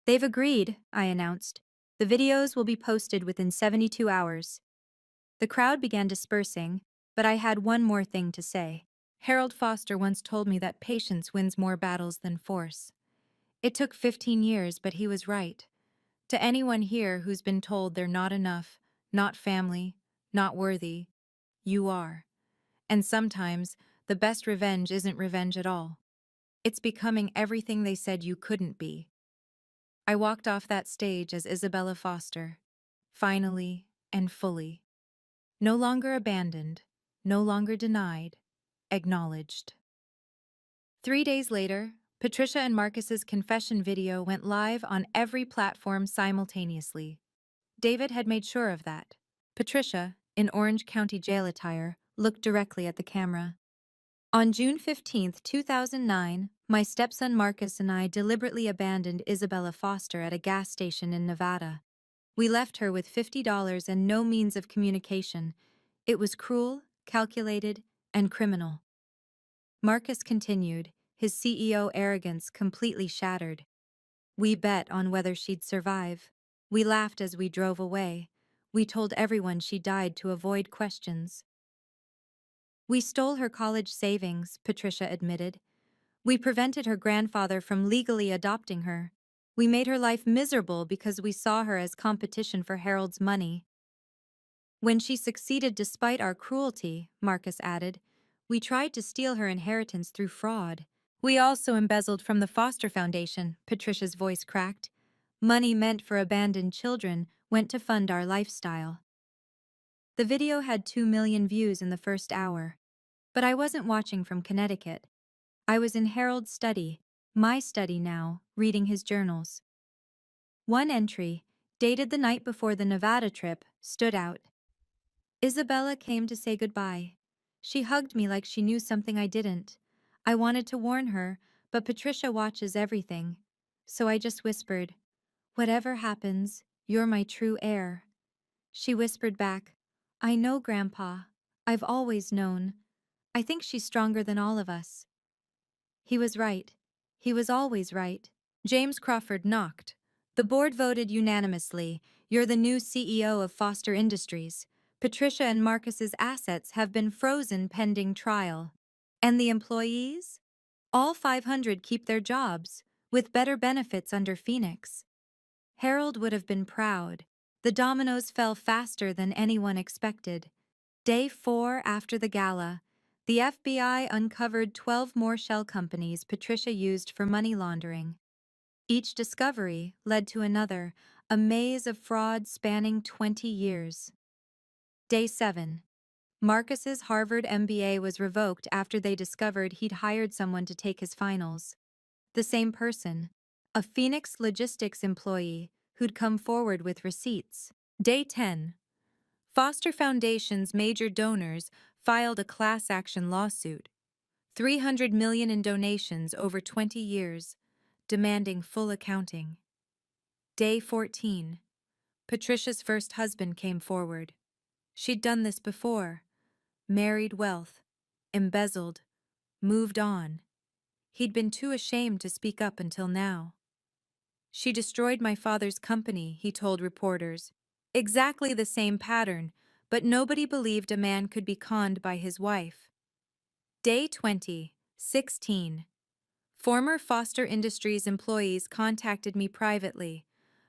They've agreed, I announced. The videos will be posted within 72 hours. The crowd began dispersing, but I had one more thing to say. Harold Foster once told me that patience wins more battles than force. It took 15 years, but he was right. To anyone here who's been told they're not enough, not family, not worthy, you are. And sometimes, the best revenge isn't revenge at all. It's becoming everything they said you couldn't be. I walked off that stage as Isabella Foster, finally and fully. No longer abandoned, no longer denied, acknowledged. 3 days later, Patricia and Marcus's confession video went live on every platform simultaneously. David had made sure of that. Patricia, in Orange County jail attire, looked directly at the camera. On June 15, 2009, my stepson Marcus and I deliberately abandoned Isabella Foster at a gas station in Nevada. We left her with $50 and no means of communication. It was cruel, calculated, and criminal. Marcus continued, his CEO arrogance completely shattered. We bet on whether she'd survive. We laughed as we drove away. We told everyone she died to avoid questions. We stole her college savings, Patricia admitted. We prevented her grandfather from legally adopting her. We made her life miserable because we saw her as competition for Harold's money. When she succeeded despite our cruelty, Marcus added, we tried to steal her inheritance through fraud. We also embezzled from the Foster Foundation, Patricia's voice cracked. Money meant for abandoned children went to fund our lifestyle. The video had 2 million views in the first hour. But I wasn't watching from Connecticut. I was in Harold's study, my study now, reading his journals. One entry, dated the night before the Nevada trip, stood out. Isabella came to say goodbye. She hugged me like she knew something I didn't. I wanted to warn her, but Patricia watches everything. So I just whispered, whatever happens, you're my true heir. She whispered back, I know, Grandpa. I've always known. I think she's stronger than all of us. He was right. He was always right. James Crawford knocked. The board voted unanimously. You're the new CEO of Foster Industries. Patricia and Marcus's assets have been frozen pending trial. And the employees? All 500 keep their jobs, with better benefits under Phoenix. Harold would have been proud. The dominoes fell faster than anyone expected. Day 4 after the gala, the FBI uncovered 12 more shell companies Patricia used for money laundering. Each discovery led to another, a maze of fraud spanning 20 years. Day 7. Marcus's Harvard MBA was revoked after they discovered he'd hired someone to take his finals. The same person, a Phoenix logistics employee who'd come forward with receipts. Day 10. Foster Foundation's major donors filed a class action lawsuit, $300 million in donations over 20 years, demanding full accounting. Day 14. Patricia's first husband came forward. She'd done this before. Married wealth, embezzled, moved on. He'd been too ashamed to speak up until now. She destroyed my father's company, he told reporters. Exactly the same pattern, but nobody believed a man could be conned by his wife. Day 20, 16. Former Foster Industries employees contacted me privately.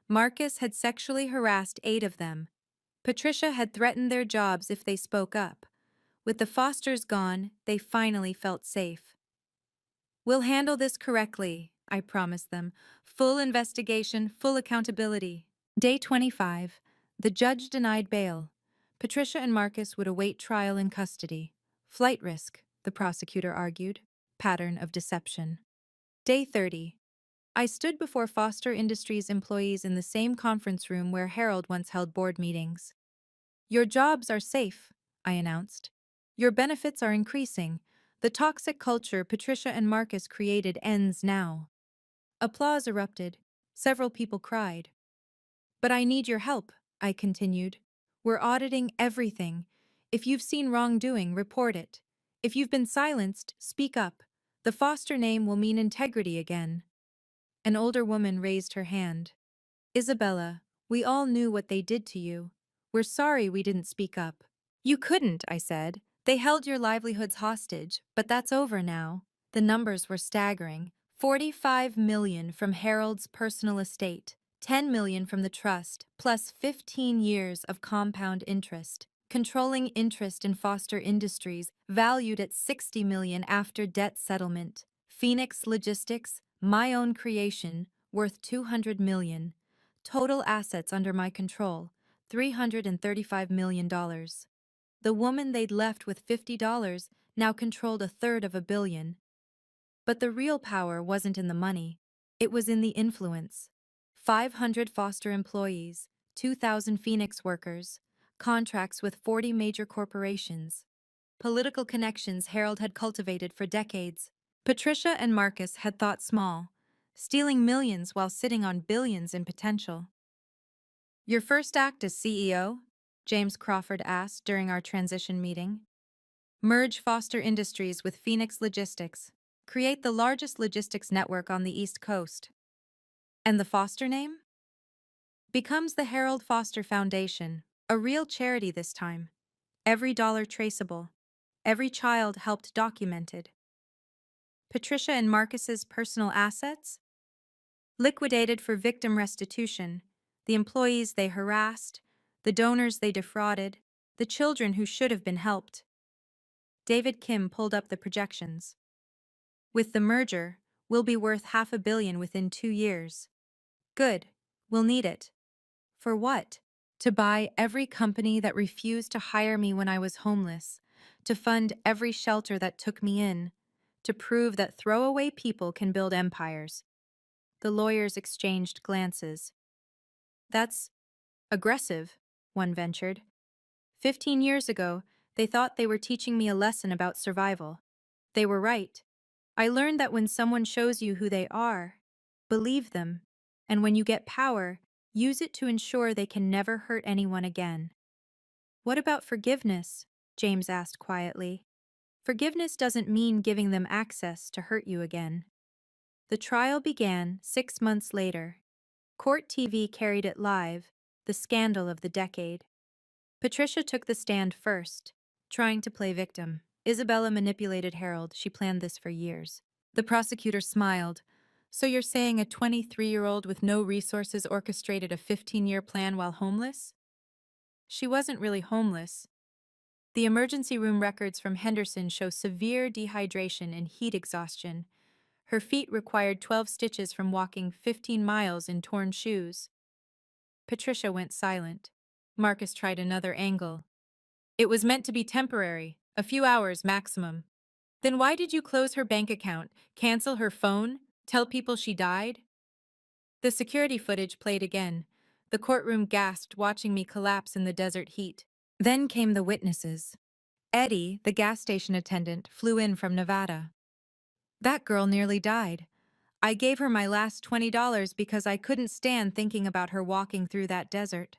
Marcus had sexually harassed 8 of them. Patricia had threatened their jobs if they spoke up. With the Fosters gone, they finally felt safe. We'll handle this correctly, I promised them. Full investigation, full accountability. Day 25. The judge denied bail. Patricia and Marcus would await trial in custody. Flight risk, the prosecutor argued. Pattern of deception. Day 30. I stood before Foster Industries employees in the same conference room where Harold once held board meetings. Your jobs are safe, I announced. Your benefits are increasing. The toxic culture Patricia and Marcus created ends now. Applause erupted. Several people cried. But I need your help, I continued. We're auditing everything. If you've seen wrongdoing, report it. If you've been silenced, speak up. The Foster name will mean integrity again. An older woman raised her hand. Isabella, we all knew what they did to you. We're sorry we didn't speak up. You couldn't, I said. They held your livelihoods hostage, but that's over now. The numbers were staggering. 45 million from Harold's personal estate, 10 million from the trust, plus 15 years of compound interest. Controlling interest in Foster Industries, valued at 60 million after debt settlement. Phoenix Logistics, my own creation, worth 200 million. Total assets under my control, $335 million. The woman they'd left with $50 now controlled a third of a billion. But the real power wasn't in the money. It was in the influence. 500 Foster employees, 2,000 Phoenix workers, contracts with 40 major corporations. Political connections Harold had cultivated for decades. Patricia and Marcus had thought small, stealing millions while sitting on billions in potential. Your first act as CEO? James Crawford asked during our transition meeting. Merge Foster Industries with Phoenix Logistics. Create the largest logistics network on the East Coast. And the Foster name? Becomes the Harold Foster Foundation, a real charity this time. Every dollar traceable. Every child helped documented. Patricia and Marcus's personal assets? Liquidated for victim restitution. The employees they harassed, the donors they defrauded, the children who should have been helped. David Kim pulled up the projections. With the merger, we'll be worth $500 million within 2 years. Good. We'll need it. For what? To buy every company that refused to hire me when I was homeless, to fund every shelter that took me in, to prove that throwaway people can build empires. The lawyers exchanged glances. That's aggressive, one ventured. 15 years ago, they thought they were teaching me a lesson about survival. They were right. I learned that when someone shows you who they are, believe them, and when you get power, use it to ensure they can never hurt anyone again. What about forgiveness? James asked quietly. Forgiveness doesn't mean giving them access to hurt you again. The trial began 6 months later. Court TV carried it live, the scandal of the decade. Patricia took the stand first, trying to play victim. Isabella manipulated Harold. She planned this for years. The prosecutor smiled. So you're saying a 23-year-old with no resources orchestrated a 15-year plan while homeless? She wasn't really homeless. The emergency room records from Henderson show severe dehydration and heat exhaustion. Her feet required 12 stitches from walking 15 miles in torn shoes. Patricia went silent. Marcus tried another angle. It was meant to be temporary, a few hours maximum. Then why did you close her bank account, cancel her phone, tell people she died? The security footage played again. The courtroom gasped, watching me collapse in the desert heat. Then came the witnesses. Eddie, the gas station attendant, flew in from Nevada. That girl nearly died. I gave her my last $20 because I couldn't stand thinking about her walking through that desert.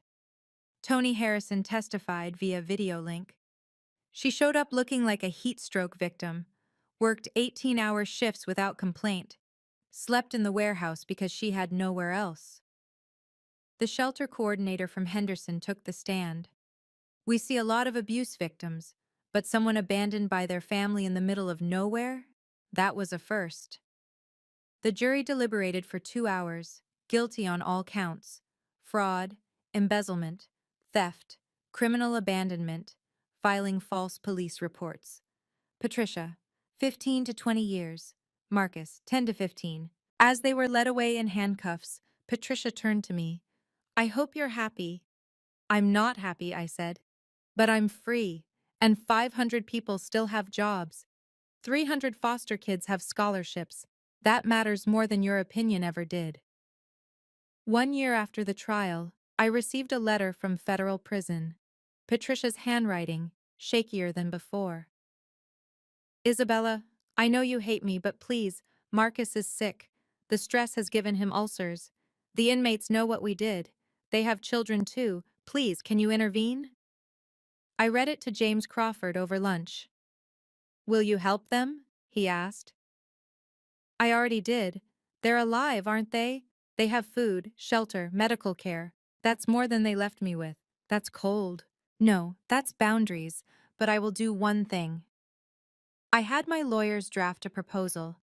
Tony Harrison testified via video link. She showed up looking like a heat stroke victim, worked 18-hour shifts without complaint, slept in the warehouse because she had nowhere else. The shelter coordinator from Henderson took the stand. We see a lot of abuse victims, but someone abandoned by their family in the middle of nowhere? That was a first. The jury deliberated for 2 hours, guilty on all counts: fraud, embezzlement, theft, criminal abandonment, filing false police reports. Patricia, 15 to 20 years. Marcus, 10 to 15. As they were led away in handcuffs, Patricia turned to me. I hope you're happy. I'm not happy, I said. But I'm free, and 500 people still have jobs. 300 foster kids have scholarships. That matters more than your opinion ever did. 1 year after the trial, I received a letter from federal prison. Patricia's handwriting, shakier than before. Isabella, I know you hate me, but please, Marcus is sick. The stress has given him ulcers. The inmates know what we did. They have children too. Please, can you intervene? I read it to James Crawford over lunch. Will you help them? He asked. I already did. They're alive, aren't they? They have food, shelter, medical care. That's more than they left me with. That's cold. No, that's boundaries, but I will do one thing. I had my lawyers draft a proposal.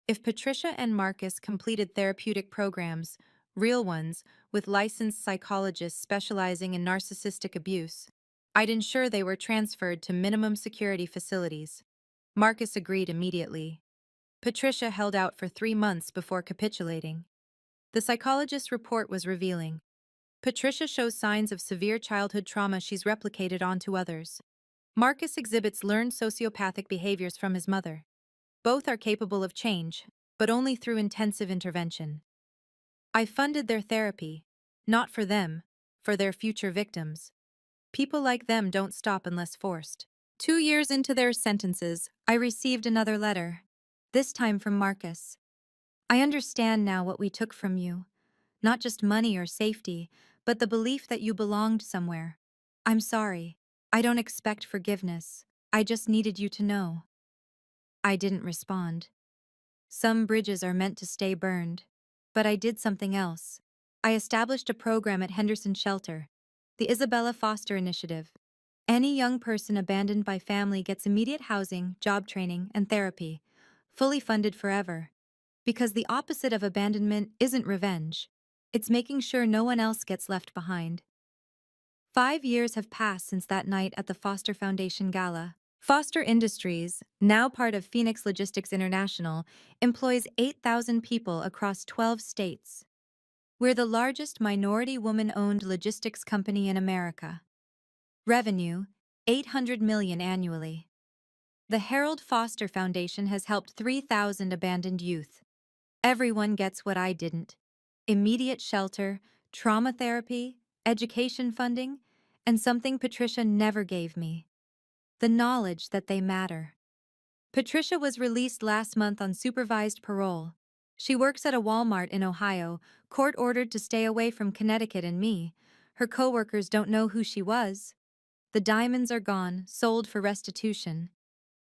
If Patricia and Marcus completed therapeutic programs, real ones, with licensed psychologists specializing in narcissistic abuse, I'd ensure they were transferred to minimum security facilities. Marcus agreed immediately. Patricia held out for 3 months before capitulating. The psychologist's report was revealing. Patricia shows signs of severe childhood trauma she's replicated onto others. Marcus exhibits learned sociopathic behaviors from his mother. Both are capable of change, but only through intensive intervention. I funded their therapy, not for them, for their future victims. People like them don't stop unless forced. 2 years into their sentences, I received another letter, this time from Marcus. I understand now what we took from you. Not just money or safety, but the belief that you belonged somewhere. I'm sorry. I don't expect forgiveness. I just needed you to know. I didn't respond. Some bridges are meant to stay burned. But I did something else. I established a program at Henderson Shelter, the Isabella Foster Initiative. Any young person abandoned by family gets immediate housing, job training, and therapy, fully funded forever. Because the opposite of abandonment isn't revenge. It's making sure no one else gets left behind. 5 years have passed since that night at the Foster Foundation Gala. Foster Industries, now part of Phoenix Logistics International, employs 8,000 people across 12 states. We're the largest minority woman-owned logistics company in America. Revenue, $800 million annually. The Harold Foster Foundation has helped 3,000 abandoned youth. Everyone gets what I didn't. Immediate shelter, trauma therapy, education funding, and something Patricia never gave me. The knowledge that they matter. Patricia was released last month on supervised parole. She works at a Walmart in Ohio, court-ordered to stay away from Connecticut and me. Her coworkers don't know who she was. The diamonds are gone, sold for restitution.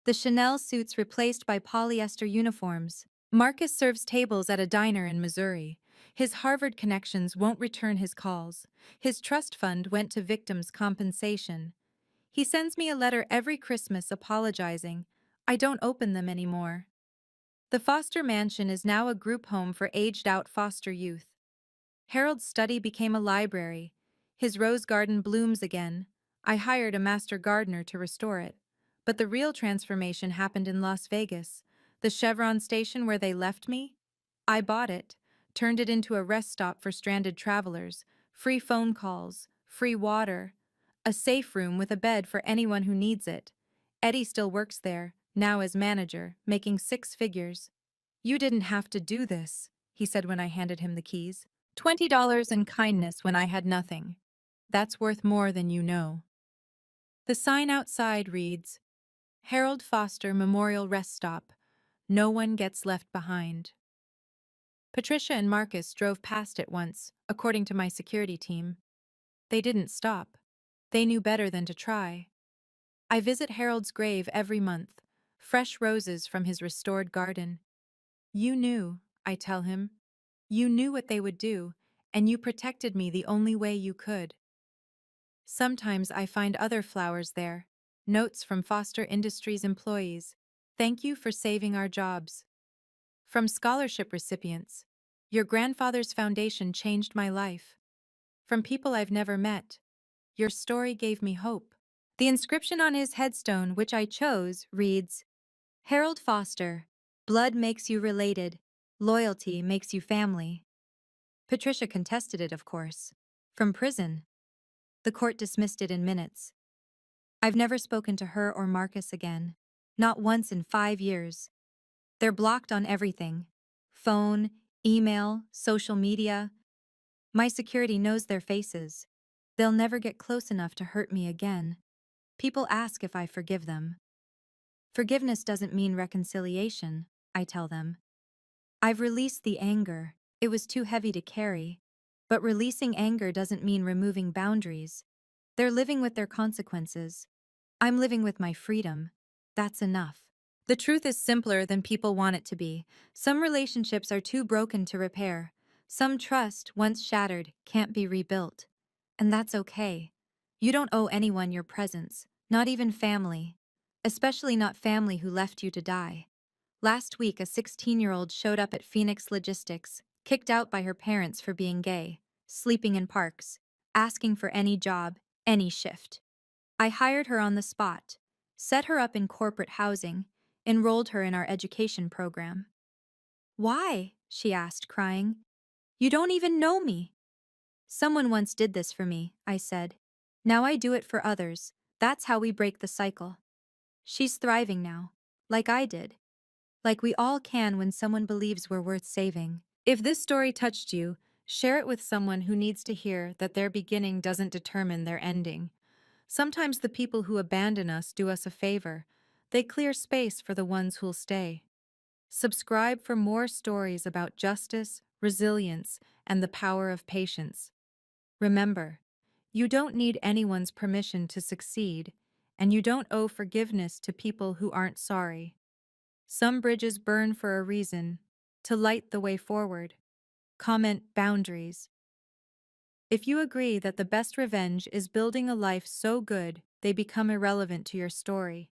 The Chanel suits replaced by polyester uniforms. Marcus serves tables at a diner in Missouri. His Harvard connections won't return his calls. His trust fund went to victims' compensation. He sends me a letter every Christmas apologizing. I don't open them anymore. The Foster Mansion is now a group home for aged-out foster youth. Harold's study became a library. His rose garden blooms again. I hired a master gardener to restore it. But the real transformation happened in Las Vegas, the Chevron station where they left me. I bought it, turned it into a rest stop for stranded travelers, free phone calls, free water, a safe room with a bed for anyone who needs it. Eddie still works there, now as manager, making 6 figures. "You didn't have to do this," he said when I handed him the keys. $20 in kindness when I had nothing. That's worth more than you know. The sign outside reads, Harold Foster Memorial Rest Stop. No one gets left behind. Patricia and Marcus drove past it once, according to my security team. They didn't stop. They knew better than to try. I visit Harold's grave every month, fresh roses from his restored garden. You knew, I tell him. You knew what they would do, and you protected me the only way you could. Sometimes I find other flowers there, notes from Foster Industries employees. Thank you for saving our jobs. From scholarship recipients. Your grandfather's foundation changed my life. From people I've never met. Your story gave me hope. The inscription on his headstone, which I chose, reads, Harold Foster, blood makes you related, loyalty makes you family. Patricia contested it, of course. From prison. The court dismissed it in minutes. I've never spoken to her or Marcus again. Not once in 5 years. They're blocked on everything. Phone, email, social media. My security knows their faces. They'll never get close enough to hurt me again. People ask if I forgive them. Forgiveness doesn't mean reconciliation, I tell them. I've released the anger. It was too heavy to carry. But releasing anger doesn't mean removing boundaries. They're living with their consequences. I'm living with my freedom. That's enough. The truth is simpler than people want it to be. Some relationships are too broken to repair. Some trust, once shattered, can't be rebuilt. And that's okay. You don't owe anyone your presence, not even family. Especially not family who left you to die. Last week, a 16-year-old showed up at Phoenix Logistics, kicked out by her parents for being gay, sleeping in parks, asking for any job, any shift. I hired her on the spot, set her up in corporate housing, enrolled her in our education program. Why? She asked, crying. You don't even know me. Someone once did this for me, I said. Now I do it for others. That's how we break the cycle. She's thriving now, like I did. Like we all can when someone believes we're worth saving. If this story touched you, share it with someone who needs to hear that their beginning doesn't determine their ending. Sometimes the people who abandon us do us a favor. They clear space for the ones who'll stay. Subscribe for more stories about justice, resilience, and the power of patience. Remember, you don't need anyone's permission to succeed, and you don't owe forgiveness to people who aren't sorry. Some bridges burn for a reason, to light the way forward. Comment boundaries. If you agree that the best revenge is building a life so good they become irrelevant to your story,